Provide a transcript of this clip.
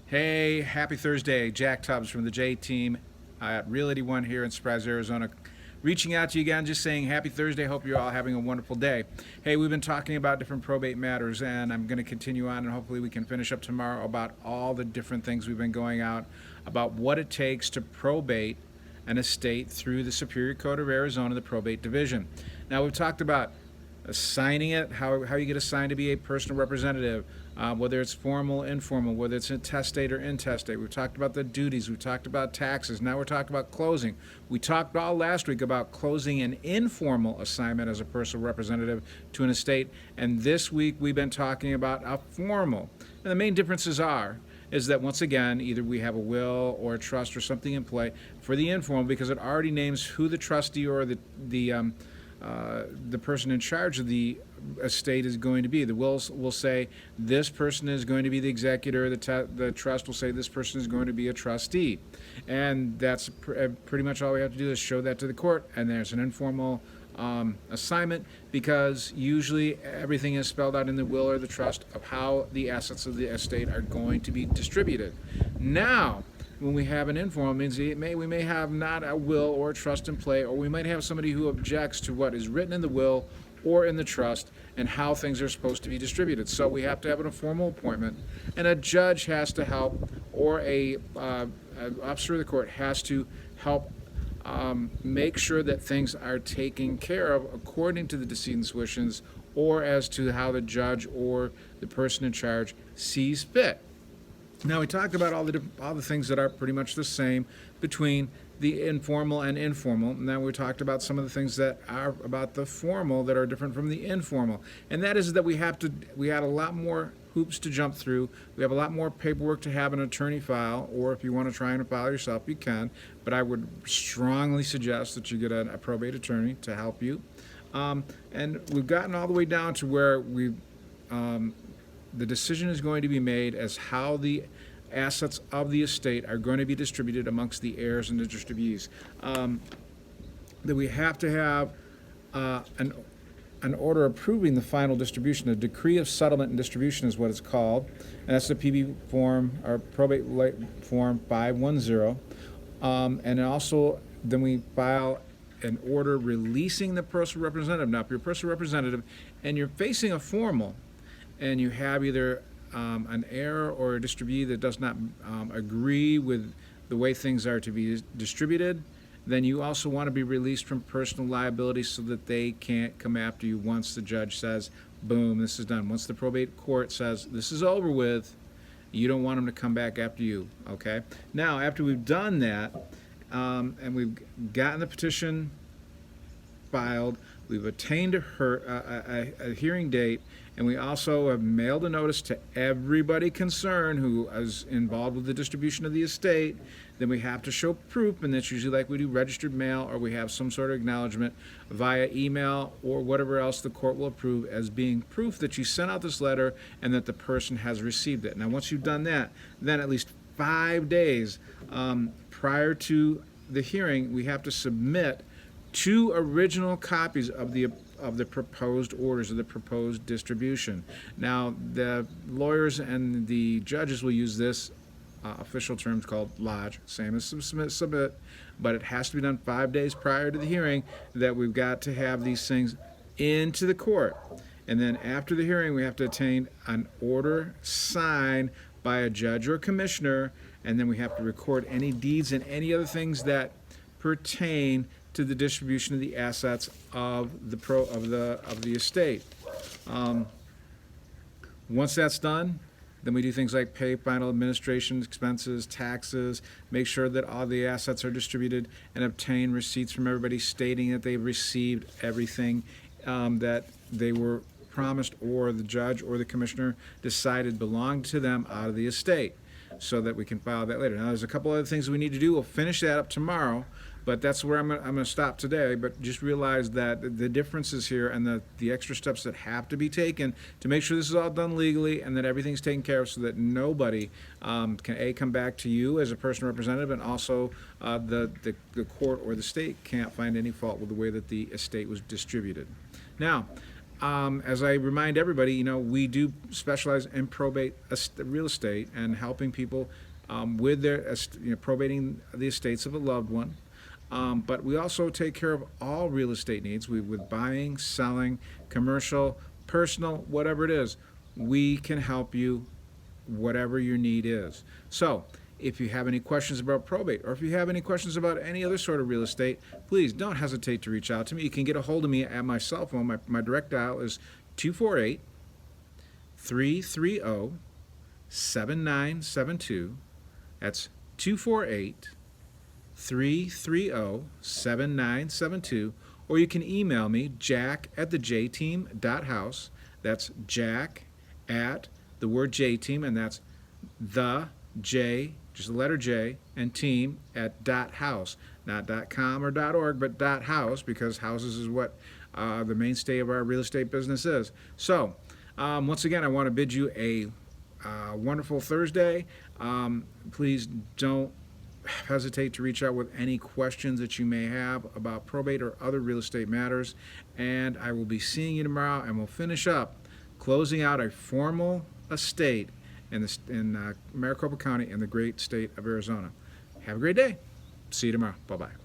Hey, happy Thursday. Jack Tubbs from the J Team at Real 81 here in Surprise, Arizona. Reaching out to you again, just saying happy Thursday. Hope you're all having a wonderful day. Hey, we've been talking about different probate matters, and I'm going to continue on, and hopefully we can finish up tomorrow about all the different things we've been going out about what it takes to probate an estate through the Superior Court of Arizona, the probate division. Now, we've talked about assigning it, how you get assigned to be a personal representative, whether it's formal, informal, whether it's intestate or intestate. We've talked about the duties. We've talked about taxes. Now we're talking about closing. We talked all last week about closing an informal assignment as a personal representative to an estate. And this week we've been talking about a formal. And the main differences is that once again, either we have a will or a trust or something in play for the informal because it already names who the trustee or the person in charge of the estate is going to be. The wills will say this person is going to be the executor. The trust will say this person is going to be a trustee, and that's pretty much all we have to do is show that to the court. And there's an informal assignment because usually everything is spelled out in the will or the trust of how the assets of the estate are going to be distributed. Now, when we have an informal, it means we may have not a will or a trust in play, or we might have somebody who objects to what is written in the will or in the trust and how things are supposed to be distributed. So we have to have an informal appointment, and a judge has to help, or an officer of the court has to help make sure that things are taken care of according to the decedent's wishes or as to how the judge or the person in charge sees fit. Now, we talked about all the things that are pretty much the same between the informal and informal. Now we talked about some of the things that are about the formal that are different from the informal. And that is that we had a lot more hoops to jump through. We have a lot more paperwork to have an attorney file, or if you want to try and file yourself, you can. But I would strongly suggest that you get a probate attorney to help you. And we've gotten all the way down to where the decision is going to be made as how the assets of the estate are going to be distributed amongst the heirs and the distributees. That we have to have an order approving the final distribution. A decree of settlement and distribution is what it's called, and that's the PB form or probate form 510. And also, then we file an order releasing the personal representative. Now, if you're a personal representative and you're facing a formal, and you have either an heir or a distributee that does not agree with the way things are to be distributed, then you also want to be released from personal liability so that they can't come after you once the judge says, boom, this is done. Once the probate court says, this is over with, you don't want them to come back after you, okay? Now, after we've done that, and we've gotten the petition filed, we've attained a hearing date, and we also have mailed a notice to everybody concerned who is involved with the distribution of the estate. Then we have to show proof, and that's usually like we do registered mail, or we have some sort of acknowledgement via email or whatever else the court will approve as being proof that you sent out this letter and that the person has received it. Now, once you've done that, then at least 5 days prior to the hearing, we have to submit 2 original copies of the proposed orders of the proposed distribution. Now, the lawyers and the judges will use this official term called lodge, same as submit, but it has to be done 5 days prior to the hearing that we've got to have these things into the court. And then after the hearing, we have to obtain an order signed by a judge or commissioner, and then we have to record any deeds and any other things that pertain to the distribution of the assets of the estate. Once that's done, then we do things like pay final administration expenses, taxes, make sure that all the assets are distributed, and obtain receipts from everybody stating that they've received everything that they were promised or the judge or the commissioner decided belonged to them out of the estate, so that we can file that later. Now, there's a couple other things we need to do. We'll finish that up tomorrow, but that's where I'm going to stop today. But just realize that the differences here and the extra steps that have to be taken to make sure this is all done legally and that everything's taken care of so that nobody can come back to you as a personal representative, and also the court or the state can't find any fault with the way that the estate was distributed. Now, as I remind everybody, we do specialize in probate real estate and helping people with their, probating the estates of a loved one. But we also take care of all real estate needs. With buying, selling, commercial, personal, whatever it is, we can help you, whatever your need is. So, if you have any questions about probate, or if you have any questions about any other sort of real estate, please don't hesitate to reach out to me. You can get a hold of me at my cell phone. My direct dial is 248 330 7972. That's 248 330 7972. Or you can email me, jack@thejteam.house. That's jack at the word J-team, and that's the J, just the letter J, and team at .house. Not .com or .org, but .house, because houses is what the mainstay of our real estate business is. So, once again, I want to bid you a wonderful Thursday. Please don't hesitate to reach out with any questions that you may have about probate or other real estate matters. And I will be seeing you tomorrow, and we'll finish up closing out a formal estate in Maricopa County in the great state of Arizona. Have a great day. See you tomorrow. Bye-bye.